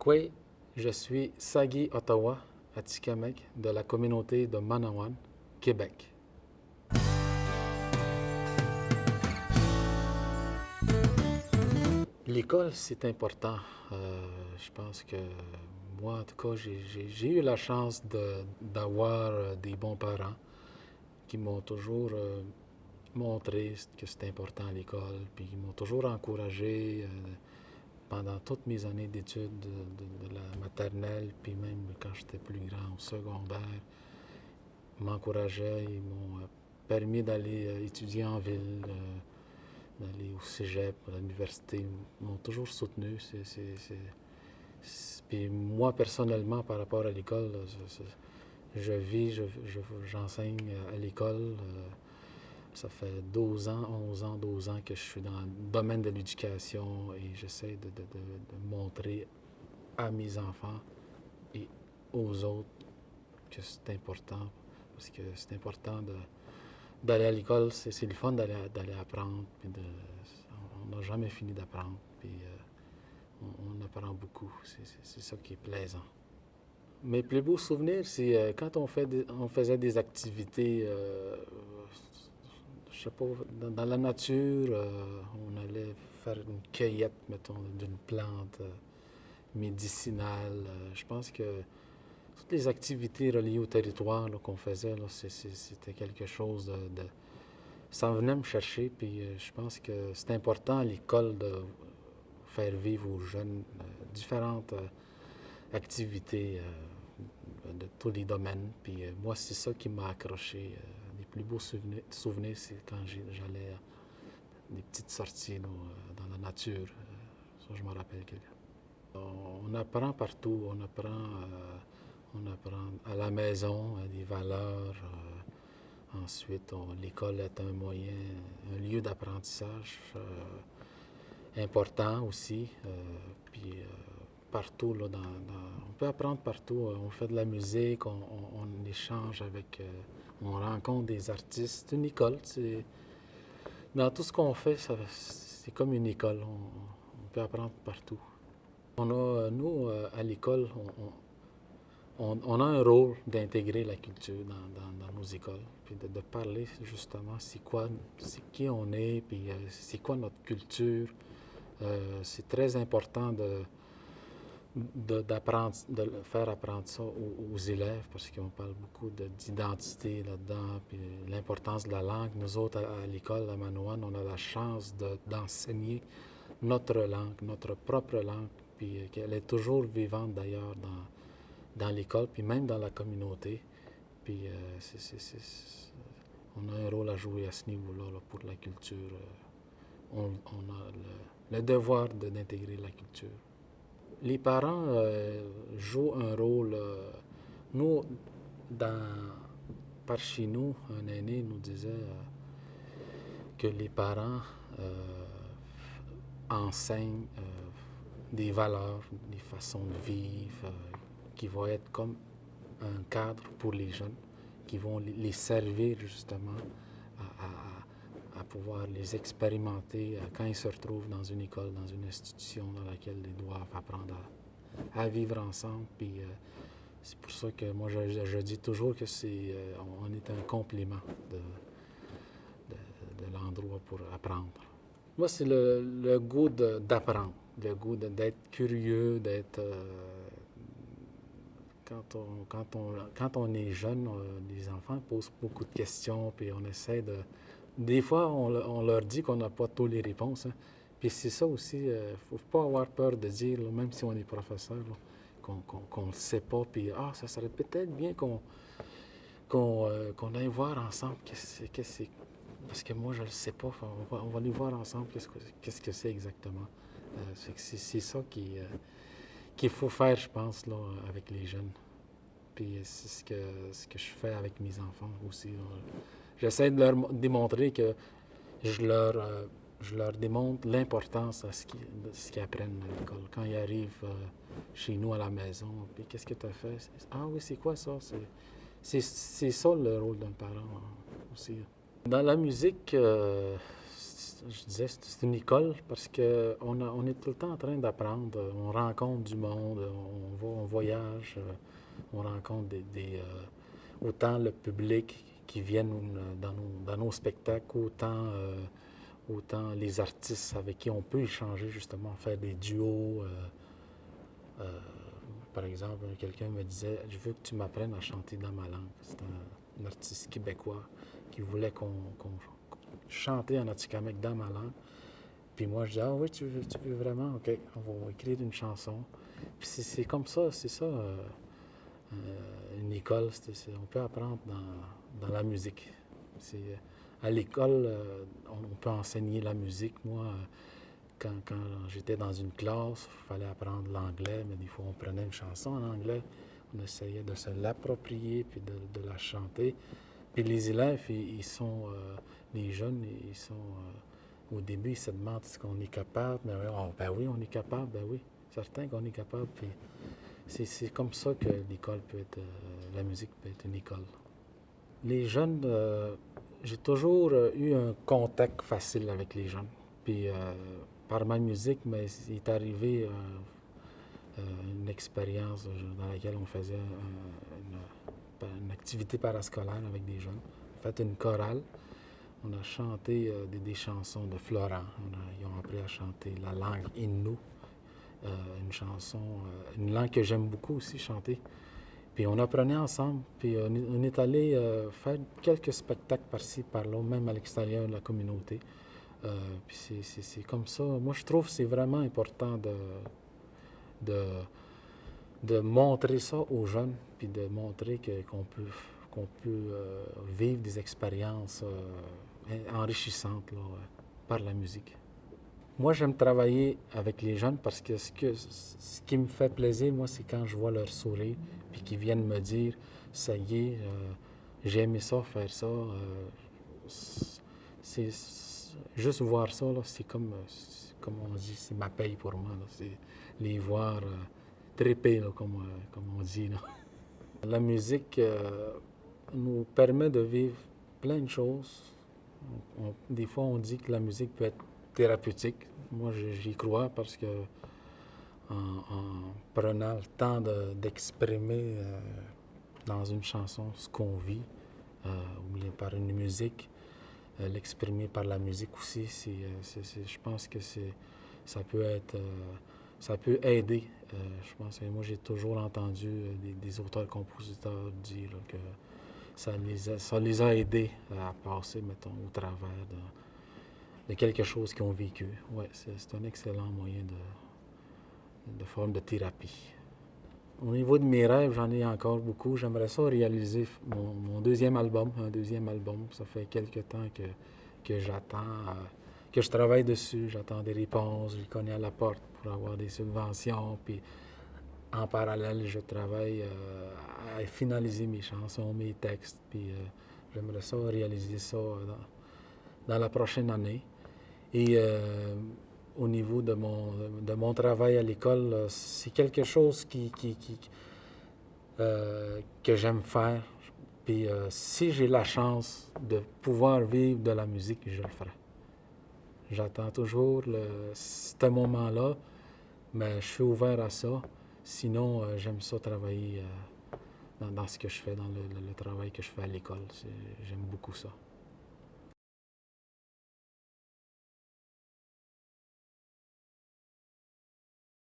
Oui, je suis Sagi Ottawa, Atikamekw, de la communauté de Manawan, Québec. L'école, c'est important. Je pense que moi, en tout cas, j'ai eu la chance d'avoir des bons parents qui m'ont toujours montré que c'était important à l'école, puis ils m'ont toujours encouragé pendant toutes mes années d'études de la maternelle, puis même quand j'étais plus grand au secondaire. Ils m'encourageaient, ils m'ont permis d'aller étudier en ville, d'aller au cégep, à l'université. Ils m'ont toujours soutenu. Puis moi, personnellement, par rapport à l'école, j'enseigne à l'école. Ça fait 12 ans, 11 ans, 12 ans que je suis dans le domaine de l'éducation et j'essaie de montrer à mes enfants et aux autres que c'est important. Parce que c'est important d'aller à l'école, c'est le fun d'aller apprendre. Puis on n'a jamais fini d'apprendre. Puis on apprend beaucoup. C'est ça qui est plaisant. Mes plus beaux souvenirs, c'est quand on faisait des activités, je sais pas, dans la nature, on allait faire une cueillette, mettons, d'une plante médicinale. Je pense que toutes les activités reliées au territoire qu'on faisait, c'était quelque chose ça venait me chercher, puis je pense que c'est important à l'école de faire vivre aux jeunes différentes activités de tous les domaines. Puis moi, c'est ça qui m'a accroché. Les plus beaux souvenirs, c'est quand j'allais des petites sorties dans la nature. Ça, je me rappelle quelque. On apprend partout. On apprend à la maison des valeurs. Ensuite, l'école est un moyen, un lieu d'apprentissage important aussi. Puis partout, on peut apprendre partout. On fait de la musique, on échange avec, on rencontre des artistes. C'est une école. Dans tout ce qu'on fait, c'est comme une école. On peut apprendre partout. Nous, à l'école, on a un rôle d'intégrer la culture dans nos écoles, puis de parler justement c'est qui on est, puis c'est quoi notre culture. C'est très important de faire apprendre ça aux élèves, parce qu'on parle beaucoup d'identité là-dedans, puis l'importance de la langue. Nous autres, à l'école, à Manawan, on a la chance d'enseigner notre langue, notre propre langue, puis qu'elle est toujours vivante d'ailleurs dans l'école, puis même dans la communauté. Puis on a un rôle à jouer à ce niveau-là pour la culture. On a le devoir d'intégrer la culture. Les parents jouent un rôle. Nous, par chez nous, un aîné nous disait que les parents enseignent des valeurs, des façons de vivre qui vont être comme un cadre pour les jeunes, qui vont les servir justement à pouvoir les expérimenter quand ils se retrouvent dans une école, dans une institution dans laquelle ils doivent apprendre à vivre ensemble. Puis c'est pour ça que moi, je dis toujours que on est un complément de l'endroit pour apprendre. Moi, c'est le goût d'apprendre, le goût d'être curieux, d'être... Quand on est jeune, les enfants posent beaucoup de questions, puis on essaie de... Des fois, on leur dit qu'on n'a pas toutes les réponses. Hein. Puis c'est ça aussi, il ne faut pas avoir peur de dire, là, même si on est professeur, qu'on ne le sait pas, puis ça serait peut-être bien qu'on aille voir ensemble parce que moi, je ne le sais pas. On va aller voir ensemble qu'est-ce que c'est exactement. C'est ça qu'il faut faire, je pense, là, avec les jeunes. Puis c'est ce que je fais avec mes enfants aussi. J'essaie de leur démontrer que je leur démontre l'importance de ce qu'ils apprennent à l'école. Quand ils arrivent chez nous à la maison, puis qu'est-ce que tu as fait? Ah oui, c'est quoi ça? C'est ça le rôle d'un parent aussi. Dans la musique, je disais, c'est une école parce qu'on est tout le temps en train d'apprendre. On rencontre du monde, on voyage, on rencontre autant le public qui viennent dans nos spectacles, autant les artistes avec qui on peut échanger, justement, faire des duos. Euh, Par exemple, quelqu'un me disait, je veux que tu m'apprennes à chanter dans ma langue. C'est un artiste québécois qui voulait qu'on chanter en Atikamekw dans ma langue. Puis moi, je dis, ah oui, tu veux vraiment? OK, on va écrire une chanson. Puis c'est comme ça, c'est ça, une école. On peut apprendre dans la musique. À l'école, on peut enseigner la musique. Moi, quand j'étais dans une classe, il fallait apprendre l'anglais, mais des fois, on prenait une chanson en anglais, on essayait de se l'approprier puis de la chanter. Puis les élèves, les jeunes, au début, ils se demandent est-ce qu'on est capable. Mais ben oui, on est capable, ben oui, certain qu'on est capable. Puis c'est comme ça que l'école peut être, la musique peut être une école. Les jeunes, j'ai toujours eu un contact facile avec les jeunes. Puis par ma musique, mais il est arrivé une expérience dans laquelle on faisait une activité parascolaire avec des jeunes. On a fait une chorale. On a chanté des chansons de Florent. Ils ont appris à chanter la langue Innu, une chanson, une langue que j'aime beaucoup aussi chanter. Puis on apprenait ensemble, puis on est allé faire quelques spectacles par-ci, par-là, même à l'extérieur de la communauté. Puis c'est comme ça. Moi, je trouve que c'est vraiment important de montrer ça aux jeunes, puis de montrer qu'on peut vivre des expériences enrichissantes là, par la musique. Moi, j'aime travailler avec les jeunes parce que ce qui me fait plaisir, moi, c'est quand je vois leur sourire, puis qu'ils viennent me dire, ça y est, j'ai aimé ça, faire ça. C'est juste voir ça, là, c'est comme on dit, c'est ma paye pour moi. Là, c'est les voir triper, là, comme on dit. Là. La musique nous permet de vivre plein de choses. Des fois, on dit que la musique peut être thérapeutique. Moi, j'y crois parce que en prenant le temps d'exprimer dans une chanson ce qu'on vit, ou bien par une musique, l'exprimer par la musique aussi, je pense que ça peut être, ça peut aider. Je pense que moi, j'ai toujours entendu des auteurs-compositeurs dire là, que ça les a aidés à passer, mettons, au travers de quelque chose qu'ils ont vécu. Ouais, c'est un excellent moyen de forme de thérapie. Au niveau de mes rêves, j'en ai encore beaucoup. J'aimerais ça réaliser mon deuxième album, un deuxième album. Ça fait quelque temps que j'attends, que je travaille dessus. J'attends des réponses, je connais à la porte pour avoir des subventions. Puis en parallèle, je travaille à finaliser mes chansons, mes textes. Puis j'aimerais ça réaliser ça dans la prochaine année. Et au niveau de mon travail à l'école, c'est quelque chose que j'aime faire. Puis si j'ai la chance de pouvoir vivre de la musique, je le ferai. J'attends toujours ce moment-là, mais je suis ouvert à ça. Sinon, j'aime ça travailler dans ce que je fais, dans le travail que je fais à l'école. J'aime beaucoup ça.